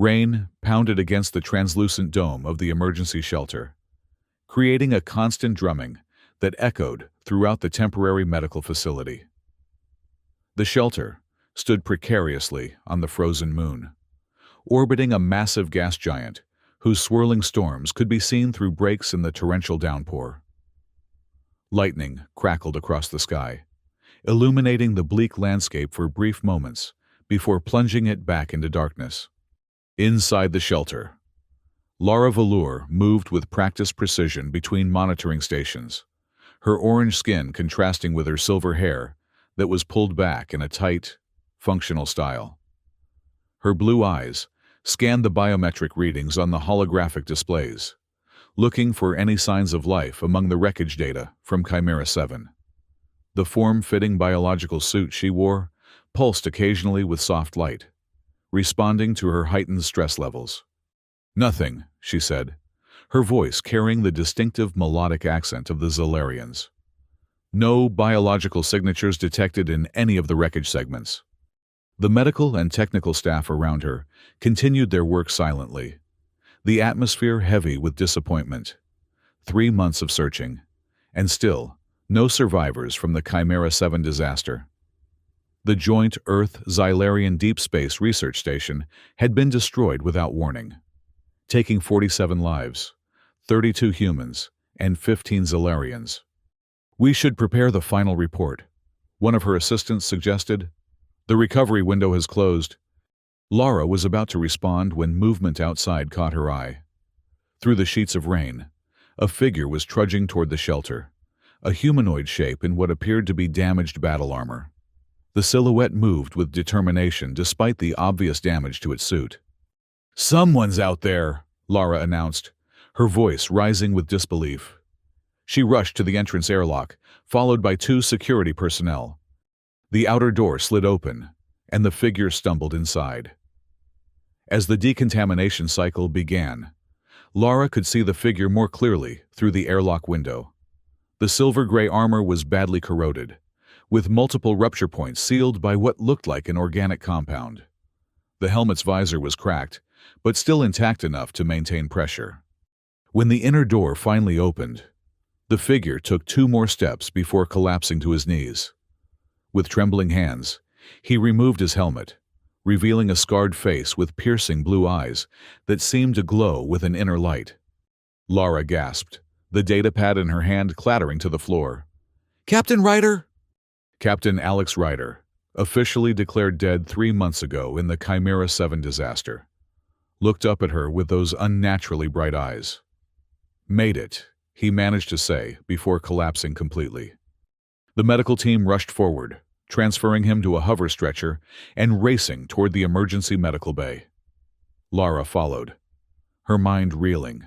Rain pounded against the translucent dome of the emergency shelter, creating a constant drumming that echoed throughout the temporary medical facility. The shelter stood precariously on the frozen moon, orbiting a massive gas giant whose swirling storms could be seen through breaks in the torrential downpour. Lightning crackled across the sky, illuminating the bleak landscape for brief moments before plunging it back into darkness. Inside the shelter, Lara Velour moved with practiced precision between monitoring stations, her orange skin contrasting with her silver hair that was pulled back in a tight, functional style. Her blue eyes scanned the biometric readings on the holographic displays, looking for any signs of life among the wreckage data from Chimera 7. The form-fitting biological suit she wore pulsed occasionally with soft light, responding to her heightened stress levels. "Nothing," she said, her voice carrying the distinctive melodic accent of the Zolarians. "No biological signatures detected in any of the wreckage segments." The medical and technical staff around her continued their work silently, the atmosphere heavy with disappointment. 3 months of searching, and still no survivors from the Chimera 7 disaster. The joint Earth-Xylarian Deep Space Research Station had been destroyed without warning, taking 47 lives, 32 humans, and 15 Xylarians. "We should prepare the final report," one of her assistants suggested. "The recovery window has closed." Lara was about to respond when movement outside caught her eye. Through the sheets of rain, a figure was trudging toward the shelter, a humanoid shape in what appeared to be damaged battle armor. The silhouette moved with determination despite the obvious damage to its suit. "Someone's out there," Lara announced, her voice rising with disbelief. She rushed to the entrance airlock, followed by 2 security personnel. The outer door slid open, and the figure stumbled inside. As the decontamination cycle began, Lara could see the figure more clearly through the airlock window. The silver-gray armor was badly corroded, with multiple rupture points sealed by what looked like an organic compound. The helmet's visor was cracked, but still intact enough to maintain pressure. When the inner door finally opened, the figure took 2 more steps before collapsing to his knees. With trembling hands, he removed his helmet, revealing a scarred face with piercing blue eyes that seemed to glow with an inner light. Lara gasped, the datapad in her hand clattering to the floor. "Captain Ryder!" Captain Alex Ryder, officially declared dead 3 months ago in the Chimera 7 disaster, looked up at her with those unnaturally bright eyes. "Made it," he managed to say before collapsing completely. The medical team rushed forward, transferring him to a hover stretcher and racing toward the emergency medical bay. Lara followed, her mind reeling.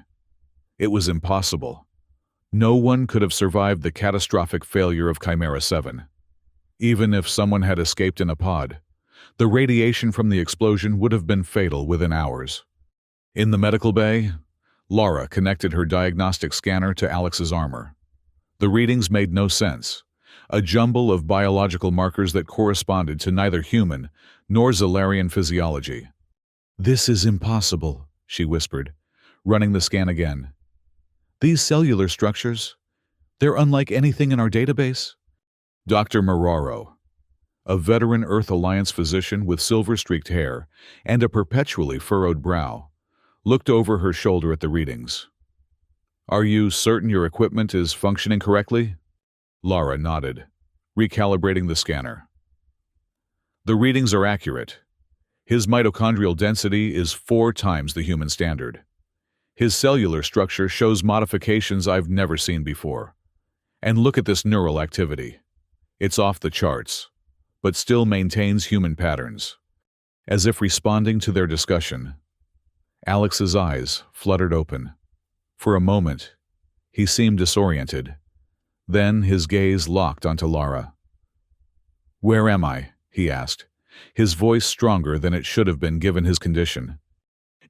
It was impossible. No one could have survived the catastrophic failure of Chimera 7. Even if someone had escaped in a pod, the radiation from the explosion would have been fatal within hours. In the medical bay, Lara connected her diagnostic scanner to Alex's armor. The readings made no sense, a jumble of biological markers that corresponded to neither human nor Zolarian physiology. "This is impossible," she whispered, running the scan again. "These cellular structures, they're unlike anything in our database." Dr. Marraro, a veteran Earth Alliance physician with silver-streaked hair and a perpetually furrowed brow, looked over her shoulder at the readings. "Are you certain your equipment is functioning correctly?" Lara nodded, recalibrating the scanner. "The readings are accurate. His mitochondrial density is 4 times the human standard. His cellular structure shows modifications I've never seen before. And look at this neural activity. It's off the charts, but still maintains human patterns." As if responding to their discussion, Alex's eyes fluttered open. For a moment, he seemed disoriented. Then his gaze locked onto Lara. "Where am I?" he asked, his voice stronger than it should have been given his condition.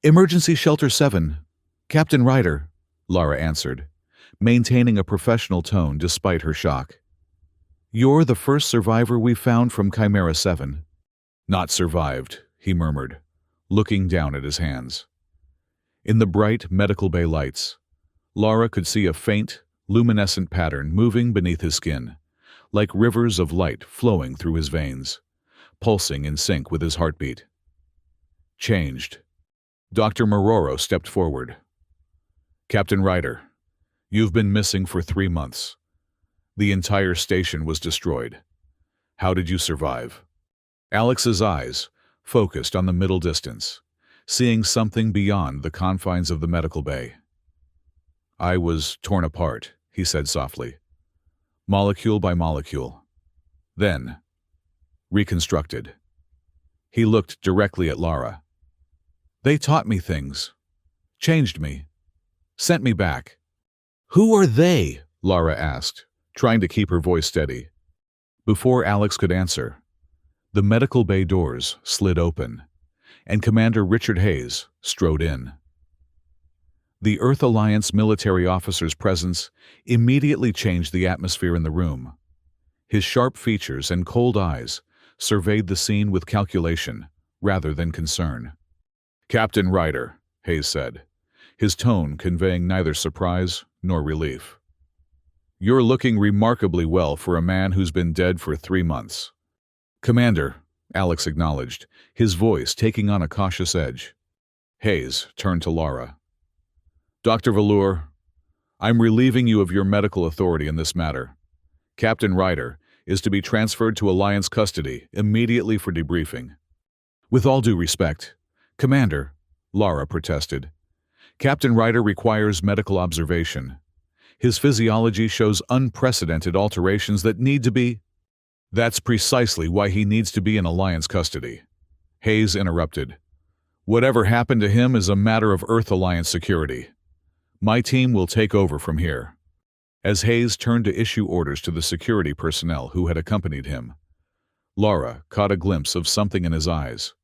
"Emergency Shelter 7, Captain Ryder," Lara answered, maintaining a professional tone despite her shock. "You're the first survivor we found from Chimera 7. "Not survived," he murmured, looking down at his hands. In the bright medical bay lights, Lara could see a faint, luminescent pattern moving beneath his skin, like rivers of light flowing through his veins, pulsing in sync with his heartbeat. Changed. Dr. Maroro stepped forward. "Captain Ryder, you've been missing for 3 months. The entire station was destroyed. How did you survive?" Alex's eyes focused on the middle distance, seeing something beyond the confines of the medical bay. "I was torn apart," he said softly, "molecule by molecule. Then, reconstructed." He looked directly at Lara. "They taught me things, changed me, sent me back." "Who are they?" Lara asked, trying to keep her voice steady. Before Alex could answer, the medical bay doors slid open, and Commander Richard Hayes strode in. The Earth Alliance military officer's presence immediately changed the atmosphere in the room. His sharp features and cold eyes surveyed the scene with calculation rather than concern. "Captain Ryder," Hayes said, his tone conveying neither surprise nor relief. "You're looking remarkably well for a man who's been dead for 3 months." "Commander," Alex acknowledged, his voice taking on a cautious edge. Hayes turned to Lara. "Dr. Velour, I'm relieving you of your medical authority in this matter. Captain Ryder is to be transferred to Alliance custody immediately for debriefing." "With all due respect, Commander," Lara protested, "Captain Ryder requires medical observation. His physiology shows unprecedented alterations that need to be—" "That's precisely why he needs to be in Alliance custody," Hayes interrupted. "Whatever happened to him is a matter of Earth Alliance security. My team will take over from here." As Hayes turned to issue orders to the security personnel who had accompanied him, Lara caught a glimpse of something in his eyes,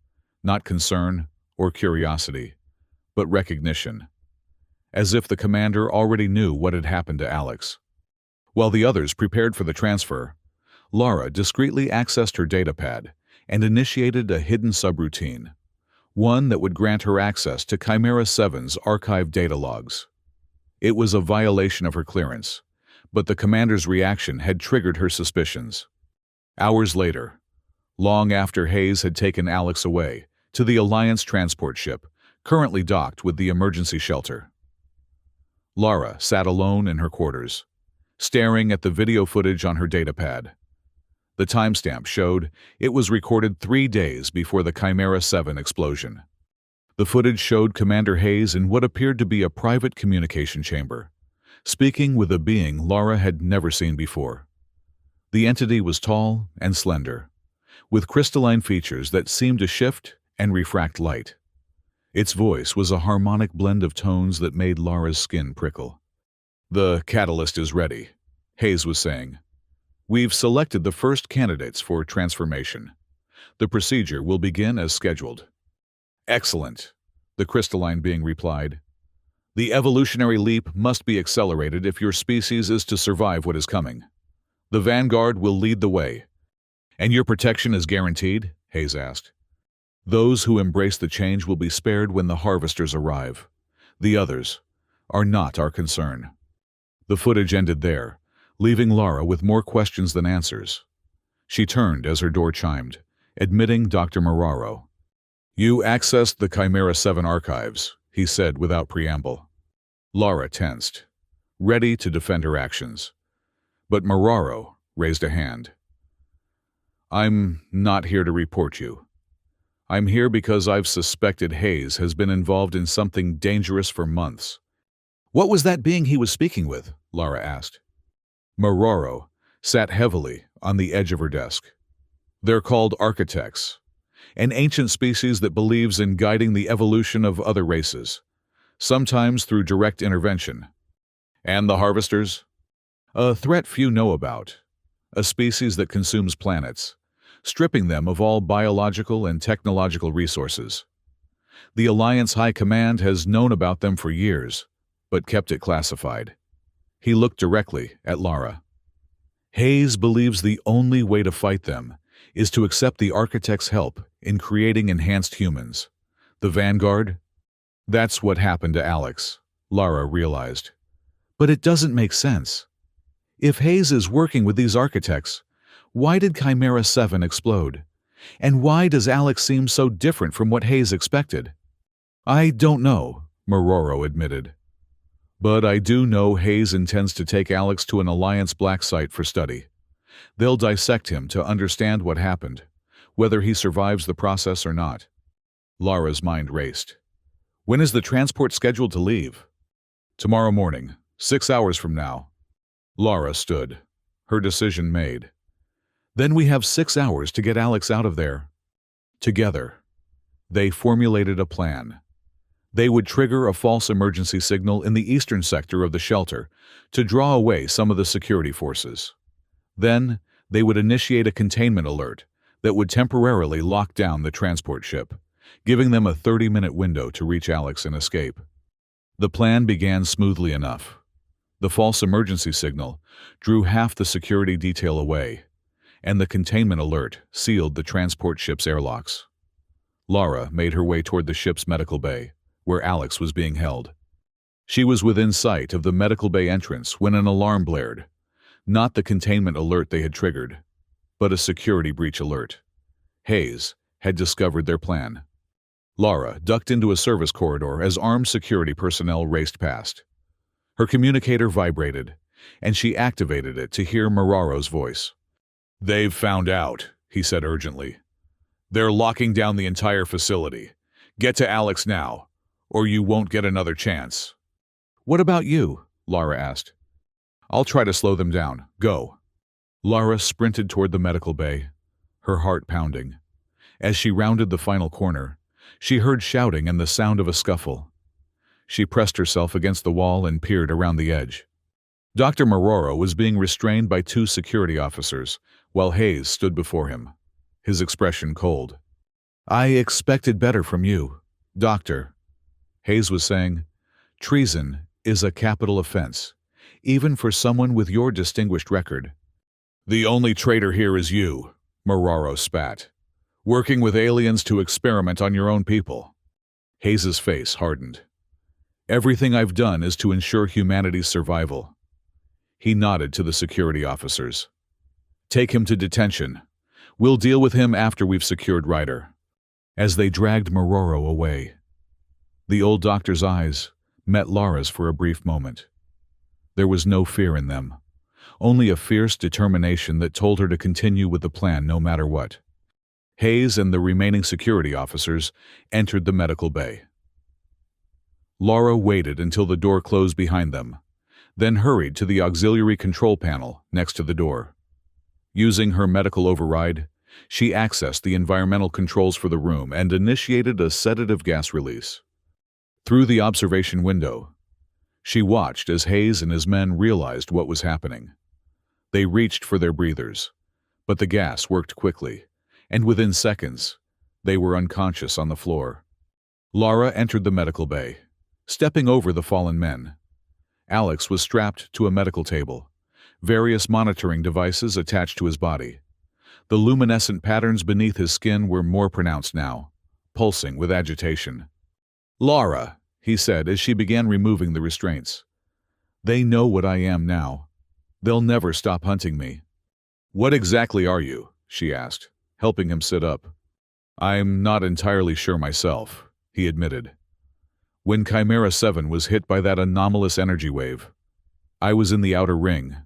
not concern or curiosity, but recognition, as if the commander already knew what had happened to Alex. While the others prepared for the transfer, Lara discreetly accessed her datapad and initiated a hidden subroutine, one that would grant her access to Chimera 7's archived data logs. It was a violation of her clearance, but the commander's reaction had triggered her suspicions. Hours later, long after Hayes had taken Alex away to the Alliance transport ship, currently docked with the emergency shelter, Lara sat alone in her quarters, staring at the video footage on her datapad. The timestamp showed it was recorded 3 days before the Chimera 7 explosion. The footage showed Commander Hayes in what appeared to be a private communication chamber, speaking with a being Lara had never seen before. The entity was tall and slender, with crystalline features that seemed to shift and refract light. Its voice was a harmonic blend of tones that made Lara's skin prickle. "The catalyst is ready," Hayes was saying. "We've selected the first candidates for transformation. The procedure will begin as scheduled." "Excellent," the crystalline being replied. "The evolutionary leap must be accelerated if your species is to survive what is coming. The Vanguard will lead the way." "And your protection is guaranteed?" Hayes asked. "Those who embrace the change will be spared when the harvesters arrive. The others are not our concern." The footage ended there, leaving Lara with more questions than answers. She turned as her door chimed, admitting Dr. Maroro. "You accessed the Chimera 7 archives," he said without preamble. Lara tensed, ready to defend her actions. But Maroro raised a hand. "I'm not here to report you. I'm here because I've suspected Hayes has been involved in something dangerous for months." "What was that being he was speaking with?" Lara asked. Maroro sat heavily on the edge of her desk. "They're called architects, an ancient species that believes in guiding the evolution of other races, sometimes through direct intervention." "And the harvesters?" "A threat few know about, a species that consumes planets, stripping them of all biological and technological resources. The Alliance High Command has known about them for years, but kept it classified." He looked directly at Lara. "Hayes believes the only way to fight them is to accept the Architect's help in creating enhanced humans, The Vanguard? That's what happened to Alex, Lara realized. But it doesn't make sense. If Hayes is working with these architects, why did Chimera 7 explode? And why does Alex seem so different from what Hayes expected? I don't know, Mororo admitted. But I do know Hayes intends to take Alex to an Alliance Black site for study. They'll dissect him to understand what happened, whether he survives the process or not. Lara's mind raced. When is the transport scheduled to leave? Tomorrow morning, 6 hours from now. Lara stood, her decision made. Then we have 6 hours to get Alex out of there. Together, they formulated a plan. They would trigger a false emergency signal in the eastern sector of the shelter to draw away some of the security forces. Then, they would initiate a containment alert that would temporarily lock down the transport ship, giving them a 30-minute window to reach Alex and escape. The plan began smoothly enough. The false emergency signal drew half the security detail away, and the containment alert sealed the transport ship's airlocks. Lara made her way toward the ship's medical bay, where Alex was being held. She was within sight of the medical bay entrance when an alarm blared. Not the containment alert they had triggered, but a security breach alert. Hayes had discovered their plan. Lara ducked into a service corridor as armed security personnel raced past. Her communicator vibrated, and she activated it to hear Mororo's voice. "They've found out," he said urgently. "They're locking down the entire facility. Get to Alex now, or you won't get another chance." "What about you?" Lara asked. "I'll try to slow them down. Go." Lara sprinted toward the medical bay, her heart pounding. As she rounded the final corner, she heard shouting and the sound of a scuffle. She pressed herself against the wall and peered around the edge. Dr. Mororo was being restrained by 2 security officers, while Hayes stood before him, his expression cold. "I expected better from you, Doctor," Hayes was saying. "Treason is a capital offense, even for someone with your distinguished record." "The only traitor here is you," Mororo spat. "Working with aliens to experiment on your own people." Hayes's face hardened. "Everything I've done is to ensure humanity's survival." He nodded to the security officers. "Take him to detention. We'll deal with him after we've secured Ryder." As they dragged Mororo away, the old doctor's eyes met Lara's for a brief moment. There was no fear in them, only a fierce determination that told her to continue with the plan no matter what. Hayes and the remaining security officers entered the medical bay. Lara waited until the door closed behind them, then hurried to the auxiliary control panel next to the door. Using her medical override, she accessed the environmental controls for the room and initiated a sedative gas release. Through the observation window, she watched as Hayes and his men realized what was happening. They reached for their breathers, but the gas worked quickly, and within seconds, they were unconscious on the floor. Lara entered the medical bay, stepping over the fallen men. Alex was strapped to a medical table, various monitoring devices attached to his body. The luminescent patterns beneath his skin were more pronounced now, pulsing with agitation. "Lara," he said as she began removing the restraints. "They know what I am now. They'll never stop hunting me." "What exactly are you?" she asked, helping him sit up. "I'm not entirely sure myself," he admitted. "When Chimera 7 was hit by that anomalous energy wave, I was in the outer ring.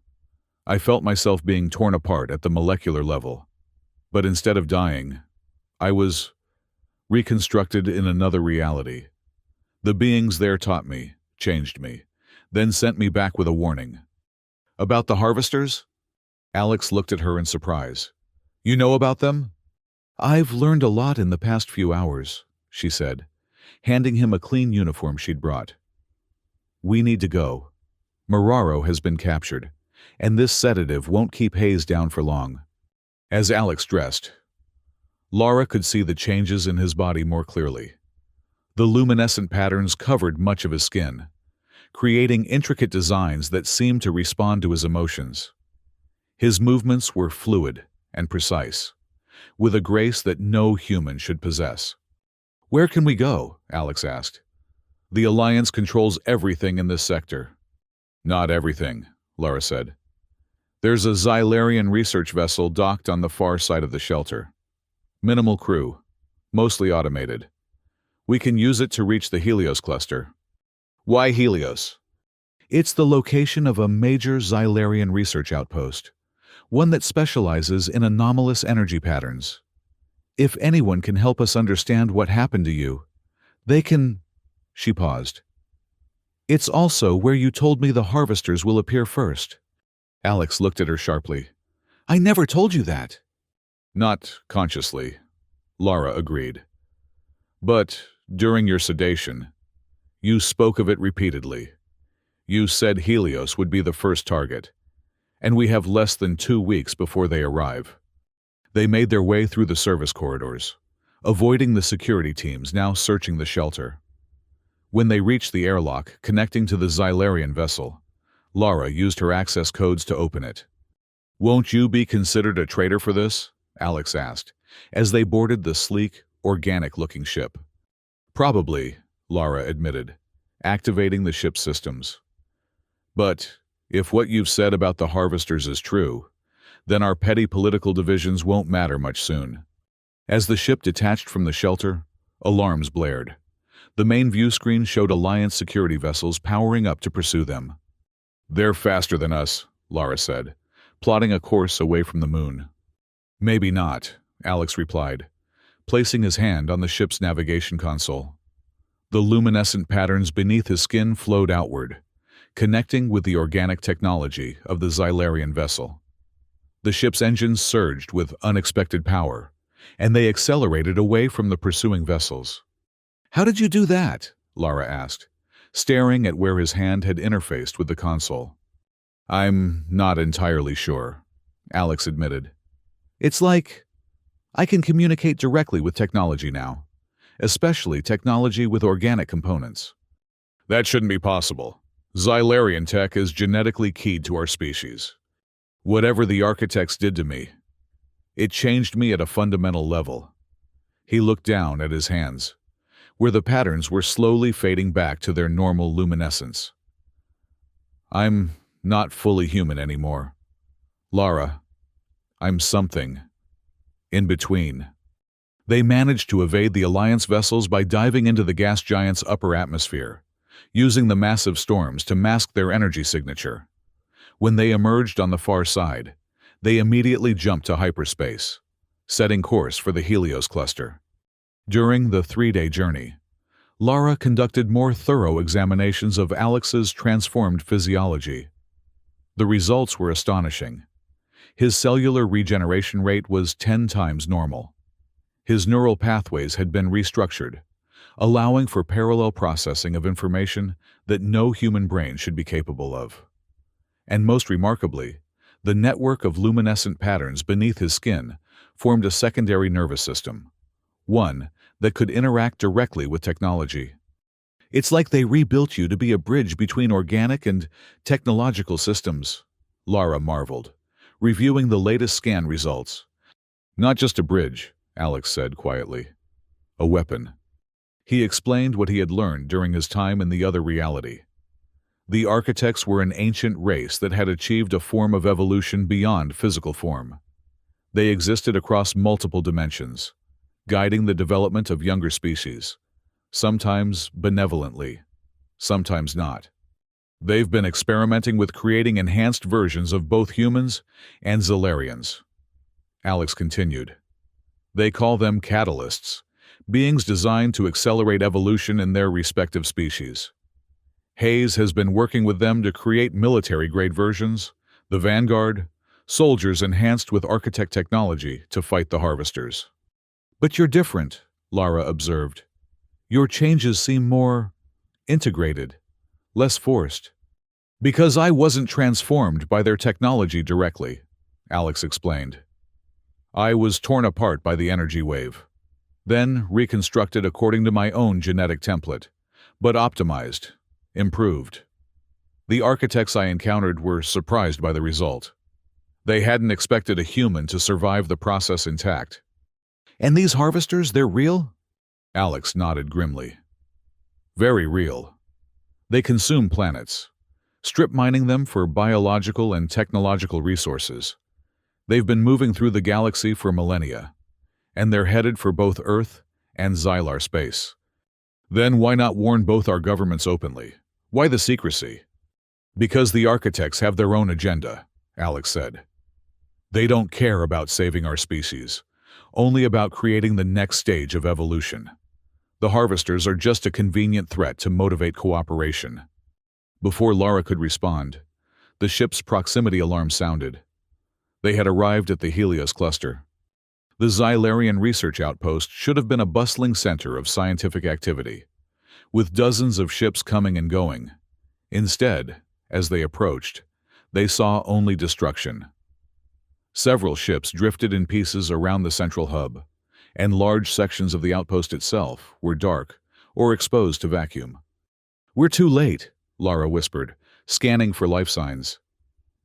I felt myself being torn apart at the molecular level. But instead of dying, I was reconstructed in another reality. The beings there taught me, changed me, then sent me back with a warning." "About the harvesters?" Alex looked at her in surprise. "You know about them?" "I've learned a lot in the past few hours," she said, handing him a clean uniform she'd brought. "We need to go. Mororo has been captured, and this sedative won't keep Hayes down for long." As Alex dressed, Lara could see the changes in his body more clearly. The luminescent patterns covered much of his skin, creating intricate designs that seemed to respond to his emotions. His movements were fluid and precise, with a grace that no human should possess. Where can we go? Alex asked. The Alliance controls everything in this sector. Not everything, Lara said. There's a Xylarian research vessel docked on the far side of the shelter. Minimal crew, mostly automated. We can use it to reach the Helios cluster. Why Helios? It's the location of a major Xylarian research outpost, one that specializes in anomalous energy patterns. If anyone can help us understand what happened to you, they can... She paused. It's also where you told me the harvesters will appear first. Alex looked at her sharply. I never told you that. Not consciously, Lara agreed. But during your sedation, you spoke of it repeatedly. You said Helios would be the first target, and we have less than 2 weeks before they arrive. They made their way through the service corridors, avoiding the security teams now searching the shelter. When they reached the airlock connecting to the Xylarian vessel, Lara used her access codes to open it. Won't you be considered a traitor for this? Alex asked, as they boarded the sleek, organic-looking ship. Probably, Lara admitted, activating the ship's systems. But if what you've said about the harvesters is true, then our petty political divisions won't matter much soon. As the ship detached from the shelter, alarms blared. The main view screen showed Alliance security vessels powering up to pursue them. They're faster than us, Lara said, plotting a course away from the moon. Maybe not, Alex replied, placing his hand on the ship's navigation console. The luminescent patterns beneath his skin flowed outward, connecting with the organic technology of the Xylarian vessel. The ship's engines surged with unexpected power, and they accelerated away from the pursuing vessels. How did you do that? Lara asked, staring at where his hand had interfaced with the console. I'm not entirely sure, Alex admitted. It's like I can communicate directly with technology now, especially technology with organic components. That shouldn't be possible. Xylarian tech is genetically keyed to our species. Whatever the architects did to me, it changed me at a fundamental level. He looked down at his hands, where the patterns were slowly fading back to their normal luminescence. I'm not fully human anymore. Lara, I'm something in between. They managed to evade the Alliance vessels by diving into the gas giant's upper atmosphere, using the massive storms to mask their energy signature. When they emerged on the far side, they immediately jumped to hyperspace, setting course for the Helios cluster. During the 3-day journey, Lara conducted more thorough examinations of Alex's transformed physiology. The results were astonishing. His cellular regeneration rate was 10 times normal. His neural pathways had been restructured, allowing for parallel processing of information that no human brain should be capable of. And most remarkably, the network of luminescent patterns beneath his skin formed a secondary nervous system, one that could interact directly with technology. It's like they rebuilt you to be a bridge between organic and technological systems, Lara marveled, reviewing the latest scan results. Not just a bridge, Alex said quietly. A weapon. He explained what he had learned during his time in the other reality. The architects were an ancient race that had achieved a form of evolution beyond physical form. They existed across multiple dimensions, guiding the development of younger species, sometimes benevolently, sometimes not. They've been experimenting with creating enhanced versions of both humans and Xylarians. Alex continued. They call them catalysts, beings designed to accelerate evolution in their respective species. Hayes has been working with them to create military-grade versions, the Vanguard, soldiers enhanced with architect technology to fight the harvesters. But you're different, Lara observed. Your changes seem more integrated, less forced. Because I wasn't transformed by their technology directly, Alex explained. I was torn apart by the energy wave, then reconstructed according to my own genetic template, but optimized, improved. The architects I encountered were surprised by the result. They hadn't expected a human to survive the process intact. And these harvesters, they're real? Alex nodded grimly. Very real. They consume planets, strip mining them for biological and technological resources. They've been moving through the galaxy for millennia, and they're headed for both Earth and Xylar space. Then why not warn both our governments openly? Why the secrecy? Because the architects have their own agenda, Alex said. They don't care about saving our species, only about creating the next stage of evolution. The harvesters are just a convenient threat to motivate cooperation. Before Lara could respond, the ship's proximity alarm sounded. They had arrived at the Helios cluster. The Xylarian research outpost should have been a bustling center of scientific activity, with dozens of ships coming and going. Instead, as they approached, they saw only destruction. Several ships drifted in pieces around the central hub, and large sections of the outpost itself were dark or exposed to vacuum. "We're too late," Lara whispered, scanning for life signs.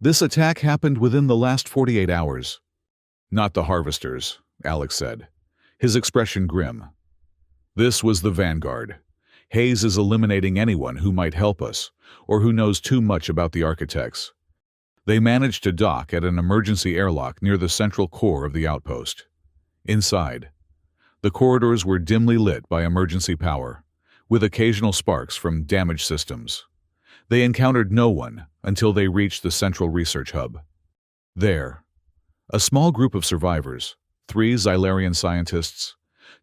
"This attack happened within the last 48 hours. "Not the harvesters," Alex said, his expression grim. "This was the Vanguard. Hayes is eliminating anyone who might help us or who knows too much about the architects." They managed to dock at an emergency airlock near the central core of the outpost. Inside, the corridors were dimly lit by emergency power, with occasional sparks from damaged systems. They encountered no one until they reached the central research hub. There, a small group of survivors, 3 Xylarian scientists,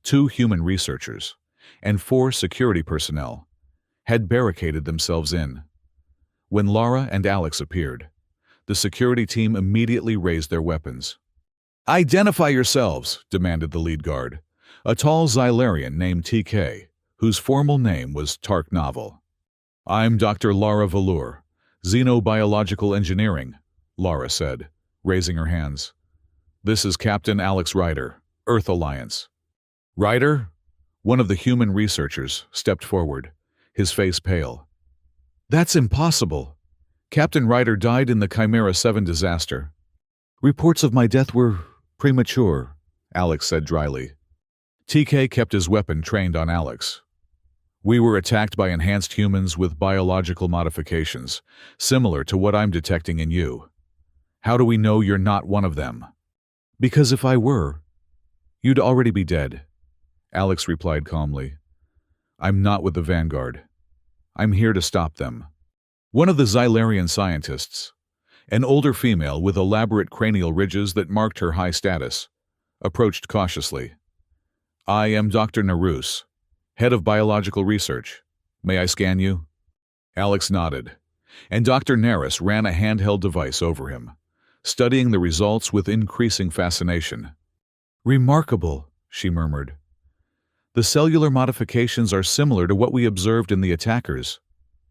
2 human researchers, and 4 security personnel, had barricaded themselves in. When Lara and Alex appeared, the security team immediately raised their weapons. "Identify yourselves," demanded the lead guard, a tall Xylarian named TK, whose formal name was Tark Novel. "I'm Dr. Lara Velour, Xenobiological Engineering," Lara said, raising her hands. "This is Captain Alex Ryder, Earth Alliance." "Ryder?" One of the human researchers stepped forward, his face pale. "That's impossible. Captain Ryder died in the Chimera 7 disaster." "Reports of my death were premature," Alex said dryly. TK kept his weapon trained on Alex. "We were attacked by enhanced humans with biological modifications, similar to what I'm detecting in you. How do we know you're not one of them?" "Because if I were, you'd already be dead," Alex replied calmly. "I'm not with the Vanguard. I'm here to stop them." One of the Xylarian scientists, an older female with elaborate cranial ridges that marked her high status, approached cautiously. "I am Dr. Narus, head of biological research. May I scan you?" Alex nodded, and Dr. Narus ran a handheld device over him, studying the results with increasing fascination. "Remarkable," she murmured. "The cellular modifications are similar to what we observed in the attackers.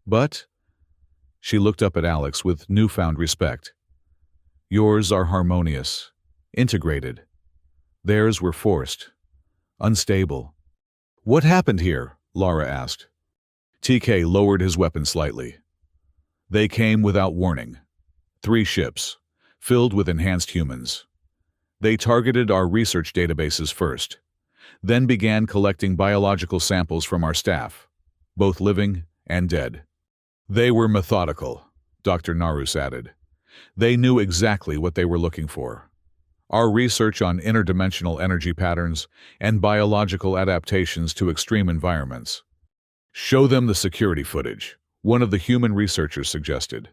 But—" She looked up at Alex with newfound respect. "Yours are harmonious, integrated. Theirs were forced, unstable." "What happened here?" Lara asked. TK lowered his weapon slightly. "They came without warning. 3 ships, filled with enhanced humans. They targeted our research databases first, then began collecting biological samples from our staff, both living and dead. They were methodical," Dr. Narus added. "They knew exactly what they were looking for. Our research on interdimensional energy patterns and biological adaptations to extreme environments." "Show them the security footage," one of the human researchers suggested.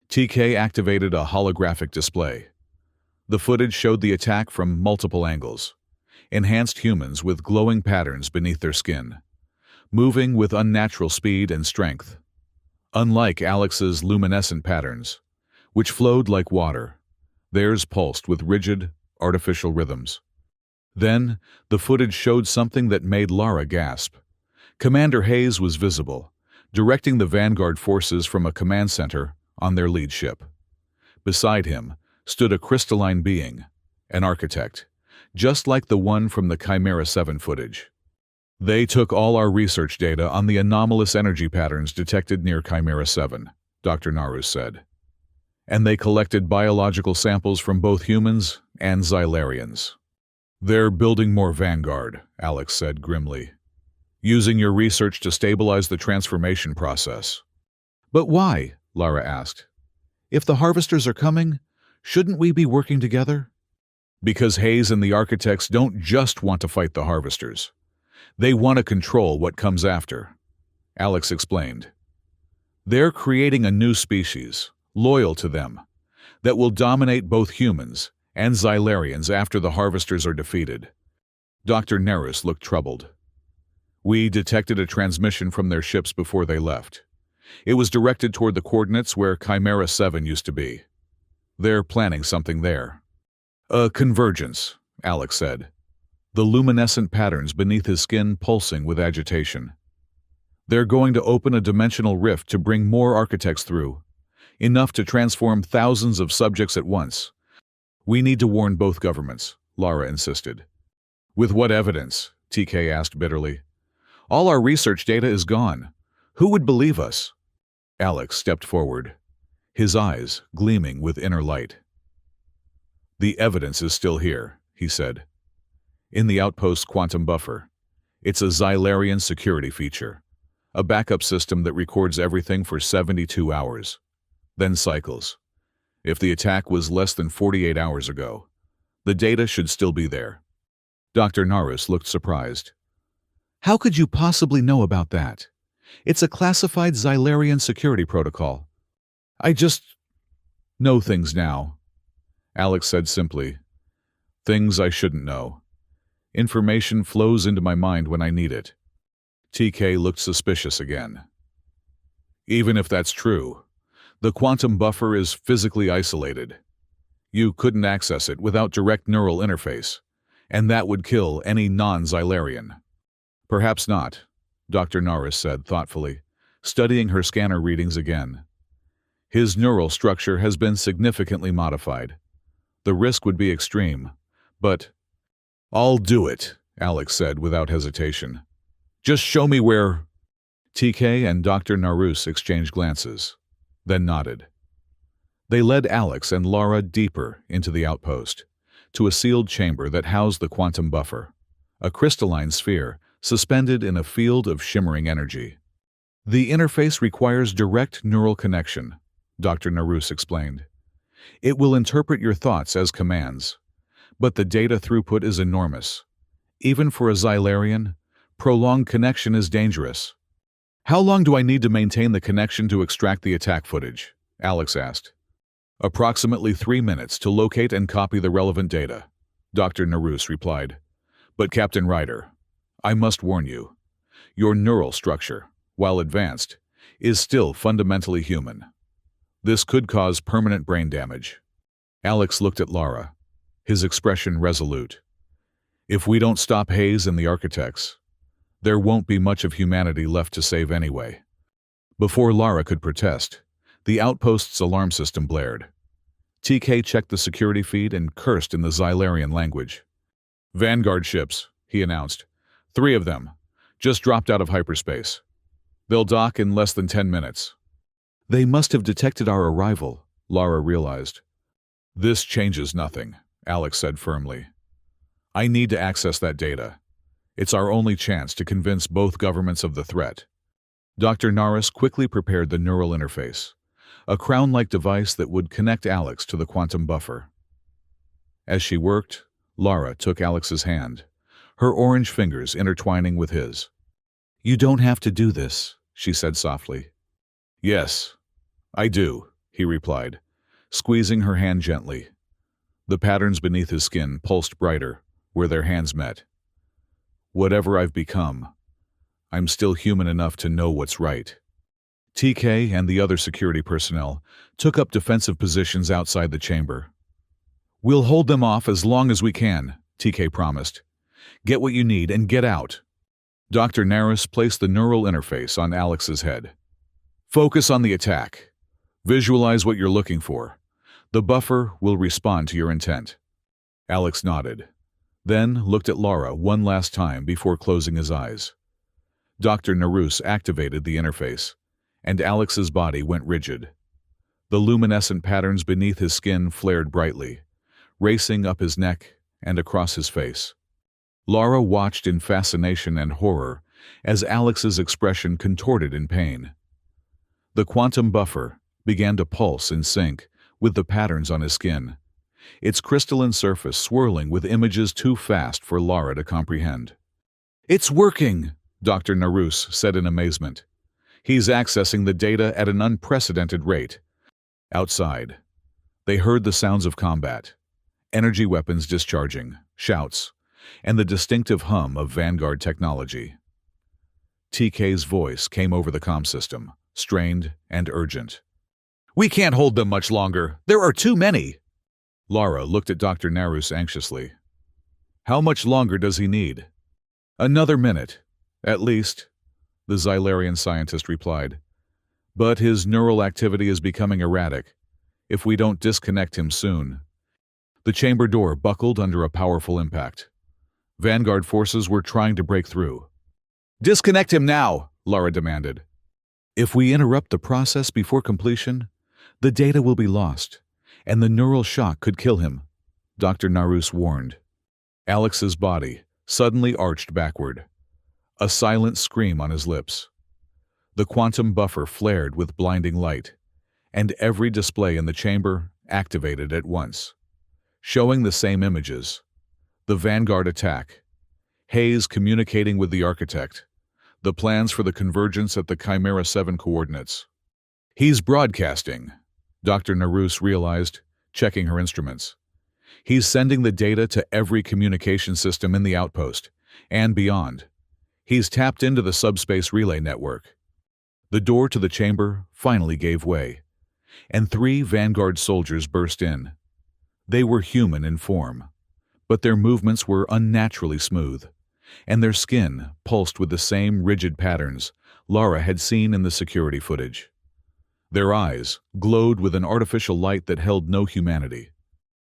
TK activated a holographic display. The footage showed the attack from multiple angles. Enhanced humans with glowing patterns beneath their skin, moving with unnatural speed and strength. Unlike Alex's luminescent patterns, which flowed like water, theirs pulsed with rigid, artificial rhythms. Then, the footage showed something that made Lara gasp. Commander Hayes was visible, directing the Vanguard forces from a command center on their lead ship. Beside him stood a crystalline being, an architect, just like the one from the Chimera 7 footage. "They took all our research data on the anomalous energy patterns detected near Chimera 7, Dr. Narus said. "And they collected biological samples from both humans and Xylarians." "They're building more Vanguard," Alex said grimly. Using your research to stabilize the transformation process. But why? Lara asked. If the harvesters are coming, shouldn't we be working together? Because Hayes and the architects don't just want to fight the harvesters. They want to control what comes after, Alex explained. They're creating a new species, loyal to them, that will dominate both humans and Xylarians after the harvesters are defeated. Dr. Nerus looked troubled. We detected a transmission from their ships before they left. It was directed toward the coordinates where Chimera 7 used to be. They're planning something there. A convergence, Alex said, the luminescent patterns beneath his skin pulsing with agitation. They're going to open a dimensional rift to bring more architects through, enough to transform thousands of subjects at once. We need to warn both governments, Lara insisted. With what evidence? TK asked bitterly. All our research data is gone. Who would believe us? Alex stepped forward, his eyes gleaming with inner light. The evidence is still here, he said. In the outpost's quantum buffer. It's a Xylarian security feature, a backup system that records everything for 72 hours, then cycles. If the attack was less than 48 hours ago, the data should still be there. Dr. Narus looked surprised. How could you possibly know about that? It's a classified Xylarian security protocol. I just know things now, Alex said simply. Things I shouldn't know. Information flows into my mind when I need it. TK looked suspicious again. Even if that's true, the quantum buffer is physically isolated. You couldn't access it without direct neural interface, and that would kill any non-Xylarian. Perhaps not, Dr. Norris said thoughtfully, studying her scanner readings again. His neural structure has been significantly modified. The risk would be extreme, but... I'll do it, Alex said without hesitation. Just show me where... TK and Dr. Narus exchanged glances, then nodded. They led Alex and Lara deeper into the outpost, to a sealed chamber that housed the quantum buffer, a crystalline sphere suspended in a field of shimmering energy. The interface requires direct neural connection, Dr. Narus explained. It will interpret your thoughts as commands, but the data throughput is enormous. Even for a Xylarian, prolonged connection is dangerous. How long do I need to maintain the connection to extract the attack footage? Alex asked. Approximately 3 minutes to locate and copy the relevant data, Dr. Narus replied. But Captain Ryder, I must warn you, your neural structure, while advanced, is still fundamentally human. This could cause permanent brain damage. Alex looked at Lara, his expression resolute. If we don't stop Hayes and the architects, there won't be much of humanity left to save anyway. Before Lara could protest, the outpost's alarm system blared. TK checked the security feed and cursed in the Xylarian language. Vanguard ships, he announced. 3 of them, just dropped out of hyperspace. They'll dock in less than 10 minutes. They must have detected our arrival, Lara realized. This changes nothing, Alex said firmly. I need to access that data. It's our only chance to convince both governments of the threat. Dr. Narus quickly prepared the neural interface, a crown-like device that would connect Alex to the quantum buffer. As she worked, Lara took Alex's hand, her orange fingers intertwining with his. You don't have to do this, she said softly. Yes, I do, he replied, squeezing her hand gently. The patterns beneath his skin pulsed brighter where their hands met. Whatever I've become, I'm still human enough to know what's right. TK and the other security personnel took up defensive positions outside the chamber. We'll hold them off as long as we can, TK promised. Get what you need and get out. Dr. Narus placed the neural interface on Alex's head. Focus on the attack. Visualize what you're looking for. The buffer will respond to your intent. Alex nodded, then looked at Lara one last time before closing his eyes. Dr. Narus activated the interface, and Alex's body went rigid. The luminescent patterns beneath his skin flared brightly, racing up his neck and across his face. Lara watched in fascination and horror as Alex's expression contorted in pain. The quantum buffer began to pulse in sync with the patterns on his skin, its crystalline surface swirling with images too fast for Lara to comprehend. "It's working," Dr. Narus said in amazement. "He's accessing the data at an unprecedented rate." Outside, they heard the sounds of combat, energy weapons discharging, shouts, and the distinctive hum of Vanguard technology. TK's voice came over the comm system, strained and urgent. "We can't hold them much longer. There are too many." Lara looked at Dr. Narus anxiously. "How much longer does he need?" "Another minute, at least," the Xylarian scientist replied. "But his neural activity is becoming erratic. If we don't disconnect him soon." The chamber door buckled under a powerful impact. Vanguard forces were trying to break through. "Disconnect him now," Lara demanded. "If we interrupt the process before completion, the data will be lost, and the neural shock could kill him," Dr. Narus warned. Alex's body suddenly arched backward, a silent scream on his lips. The quantum buffer flared with blinding light, and every display in the chamber activated at once, showing the same images. The Vanguard attack, Hayes communicating with the architect, the plans for the convergence at the Chimera 7 coordinates. "He's broadcasting," Dr. Narus realized, checking her instruments. "He's sending the data to every communication system in the outpost, and beyond. He's tapped into the subspace relay network." The door to the chamber finally gave way, and 3 Vanguard soldiers burst in. They were human in form, but their movements were unnaturally smooth, and their skin pulsed with the same rigid patterns Lara had seen in the security footage. Their eyes glowed with an artificial light that held no humanity.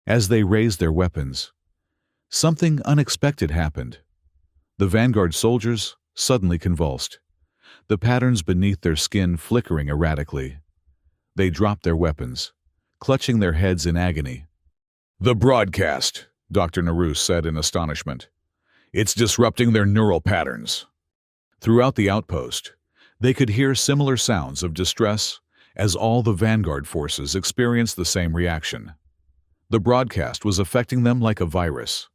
As they raised their weapons, something unexpected happened. The Vanguard soldiers suddenly convulsed, the patterns beneath their skin flickering erratically. They dropped their weapons, clutching their heads in agony. "The broadcast," Dr. Narus said in astonishment. "It's disrupting their neural patterns." Throughout the outpost, they could hear similar sounds of distress as all the Vanguard forces experienced the same reaction. The broadcast was affecting them like a virus,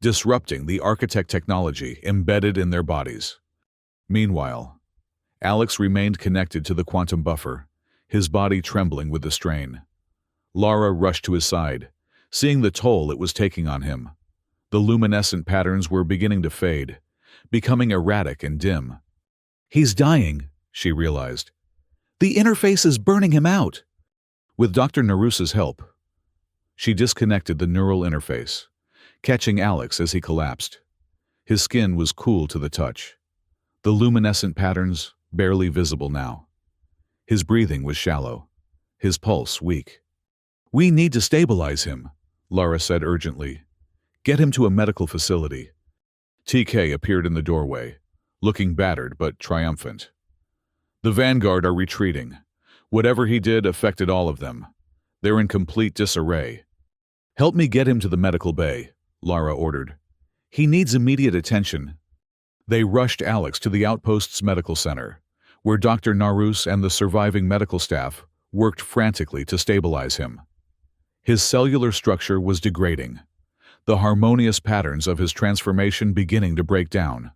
disrupting the architect technology embedded in their bodies. Meanwhile, Alex remained connected to the quantum buffer, his body trembling with the strain. Lara rushed to his side, seeing the toll it was taking on him. The luminescent patterns were beginning to fade, becoming erratic and dim. "He's dying," she realized. "The interface is burning him out." With Dr. Narus's help, she disconnected the neural interface, catching Alex as he collapsed. His skin was cool to the touch, the luminescent patterns barely visible now. His breathing was shallow, his pulse weak. "We need to stabilize him," Lara said urgently. "Get him to a medical facility." TK appeared in the doorway, looking battered but triumphant. "The Vanguard are retreating. Whatever he did affected all of them. They're in complete disarray." "Help me get him to the medical bay," Lara ordered. "He needs immediate attention." They rushed Alex to the outpost's medical center, where Dr. Narus and the surviving medical staff worked frantically to stabilize him. His cellular structure was degrading, the harmonious patterns of his transformation beginning to break down.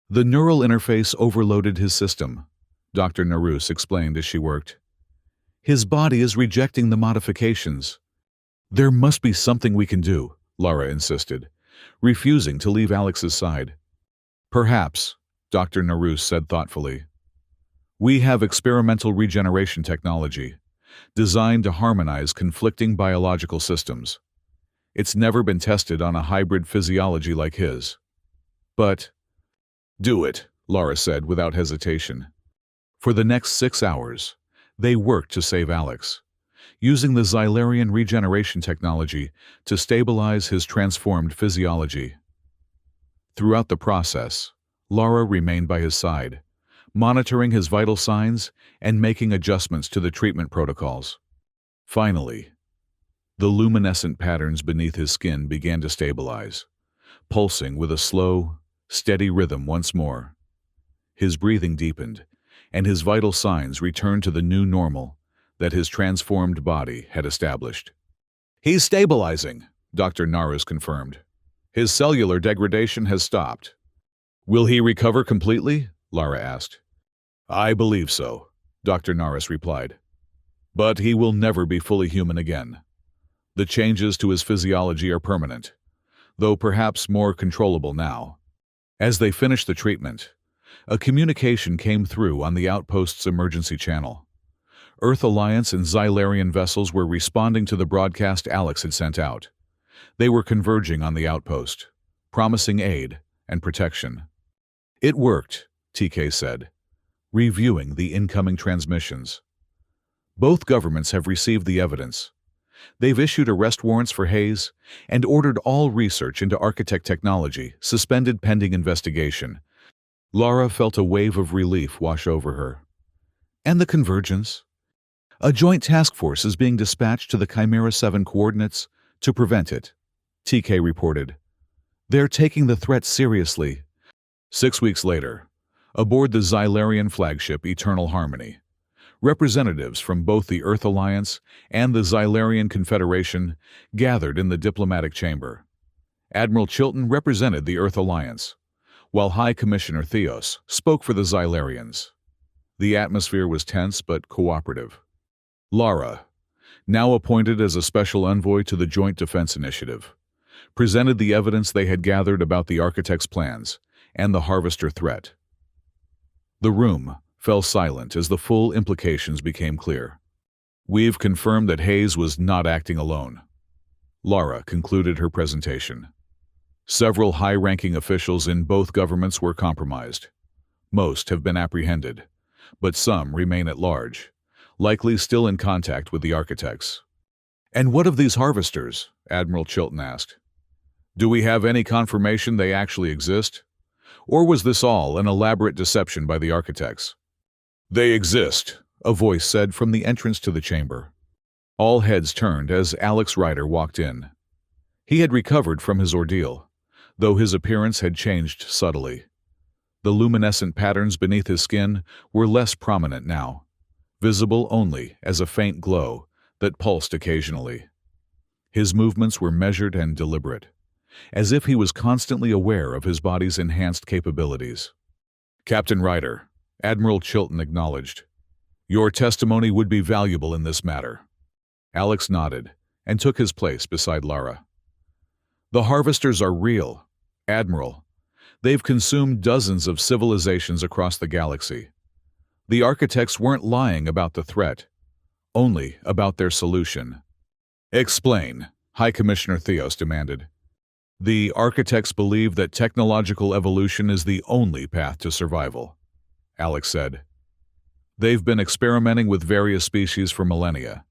"The neural interface overloaded his system," Dr. Narus explained as she worked. "His body is rejecting the modifications." "There must be something we can do," Lara insisted, refusing to leave Alex's side. "Perhaps," Dr. Narus said thoughtfully. "We have experimental regeneration technology, designed to harmonize conflicting biological systems. It's never been tested on a hybrid physiology like his. But—" "Do it," Lara said without hesitation. For the next 6 hours, they worked to save Alex, using the Xylarian regeneration technology to stabilize his transformed physiology. Throughout the process, Lara remained by his side, monitoring his vital signs and making adjustments to the treatment protocols. Finally, the luminescent patterns beneath his skin began to stabilize, pulsing with a slow, steady rhythm once more. His breathing deepened, and his vital signs returned to the new normal that his transformed body had established. "He's stabilizing," Dr. Naras confirmed. "His cellular degradation has stopped." "Will he recover completely?" Lara asked. "I believe so," Dr. Naras replied. "But he will never be fully human again. The changes to his physiology are permanent, though perhaps more controllable now." As they finished the treatment, a communication came through on the outpost's emergency channel. Earth Alliance and Xylarian vessels were responding to the broadcast Alex had sent out. They were converging on the outpost, promising aid and protection. "It worked," TK said, reviewing the incoming transmissions. "Both governments have received the evidence. They've issued arrest warrants for Hayes and ordered all research into architect technology suspended pending investigation." Lara felt a wave of relief wash over her. "And the convergence?" "A joint task force is being dispatched to the Chimera 7 coordinates to prevent it," TK reported. "They're taking the threat seriously." 6 weeks later, aboard the Xylarian flagship Eternal Harmony, representatives from both the Earth Alliance and the Xylarian Confederation gathered in the diplomatic chamber. Admiral Chilton represented the Earth Alliance, while High Commissioner Theos spoke for the Xylarians. The atmosphere was tense but cooperative. Lara, now appointed as a special envoy to the Joint Defense Initiative, presented the evidence they had gathered about the Architect's plans and the Harvester threat. The room fell silent as the full implications became clear. "We've confirmed that Hayes was not acting alone." Lara concluded her presentation. "Several high-ranking officials in both governments were compromised. Most have been apprehended, but some remain at large, likely still in contact with the architects." "And what of these harvesters?" Admiral Chilton asked. "Do we have any confirmation they actually exist? Or was this all an elaborate deception by the architects?" "They exist," a voice said from the entrance to the chamber. All heads turned as Alex Ryder walked in. He had recovered from his ordeal, though his appearance had changed subtly. The luminescent patterns beneath his skin were less prominent now, visible only as a faint glow that pulsed occasionally. His movements were measured and deliberate, as if he was constantly aware of his body's enhanced capabilities. "Captain Ryder," Admiral Chilton acknowledged, "your testimony would be valuable in this matter." Alex nodded and took his place beside Lara. "The harvesters are real, Admiral. They've consumed dozens of civilizations across the galaxy. The architects weren't lying about the threat, only about their solution." "Explain," High Commissioner Theos demanded. "The architects believe that technological evolution is the only path to survival," Alex said. "They've been experimenting with various species for millennia,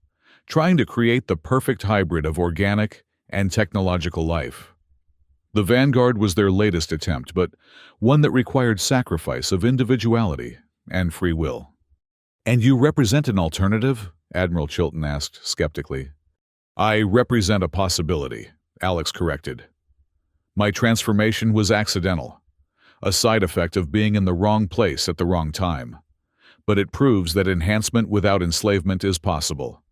trying to create the perfect hybrid of organic and technological life. The Vanguard was their latest attempt, but one that required sacrifice of individuality and free will." "And you represent an alternative?" Admiral Chilton asked skeptically. "I represent a possibility," Alex corrected. "My transformation was accidental, a side effect of being in the wrong place at the wrong time. But it proves that enhancement without enslavement is possible.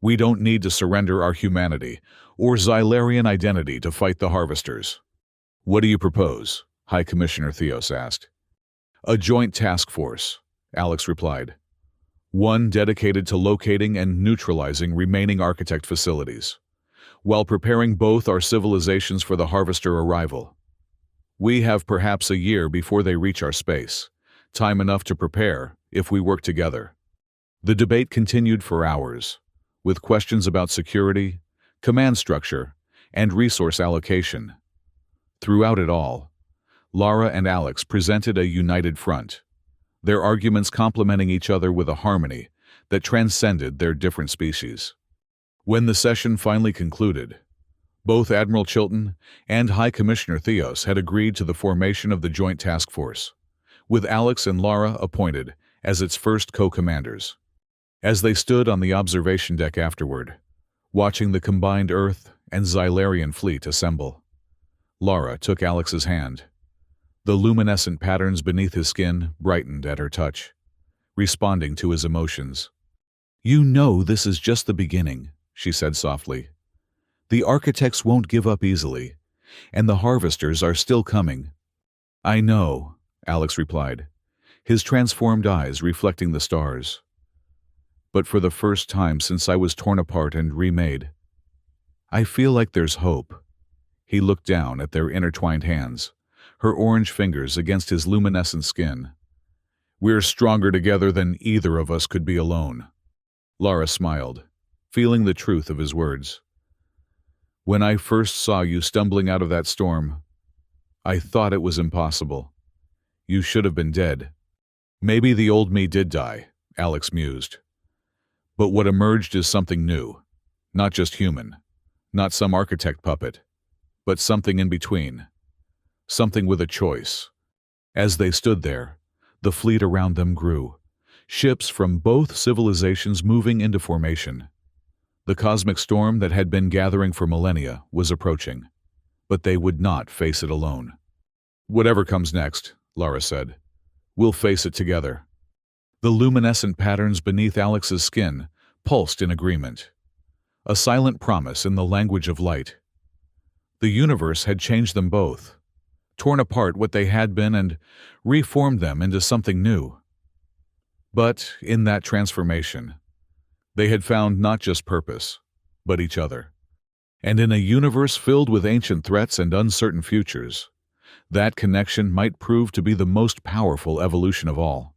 We don't need to surrender our humanity or Xylarian identity to fight the harvesters." "What do you propose?" High Commissioner Theos asked. "A joint task force," Alex replied. "One dedicated to locating and neutralizing remaining architect facilities, while preparing both our civilizations for the harvester arrival. We have perhaps a year before they reach our space, time enough to prepare if we work together." The debate continued for hours, with questions about security, command structure, and resource allocation. Throughout it all, Lara and Alex presented a united front, their arguments complementing each other with a harmony that transcended their different species. When the session finally concluded, both Admiral Chilton and High Commissioner Theos had agreed to the formation of the Joint Task Force, with Alex and Lara appointed as its first co-commanders. As they stood on the observation deck afterward, watching the combined Earth and Xylarian fleet assemble, Lara took Alex's hand. The luminescent patterns beneath his skin brightened at her touch, responding to his emotions. "You know this is just the beginning," she said softly. "The architects won't give up easily, and the harvesters are still coming." "I know," Alex replied, his transformed eyes reflecting the stars. "But for the first time since I was torn apart and remade, I feel like there's hope." He looked down at their intertwined hands, her orange fingers against his luminescent skin. "We're stronger together than either of us could be alone." Lara smiled, feeling the truth of his words. "When I first saw you stumbling out of that storm, I thought it was impossible. You should have been dead." "Maybe the old me did die," Alex mused. "But what emerged is something new. Not just human. Not some architect puppet. But something in between. Something with a choice." As they stood there, the fleet around them grew. Ships from both civilizations moving into formation. The cosmic storm that had been gathering for millennia was approaching. But they would not face it alone. "Whatever comes next," Lara said, "we'll face it together." The luminescent patterns beneath Alex's skin pulsed in agreement. A silent promise in the language of light. The universe had changed them both, torn apart what they had been and reformed them into something new. But in that transformation, they had found not just purpose, but each other. And in a universe filled with ancient threats and uncertain futures, that connection might prove to be the most powerful evolution of all.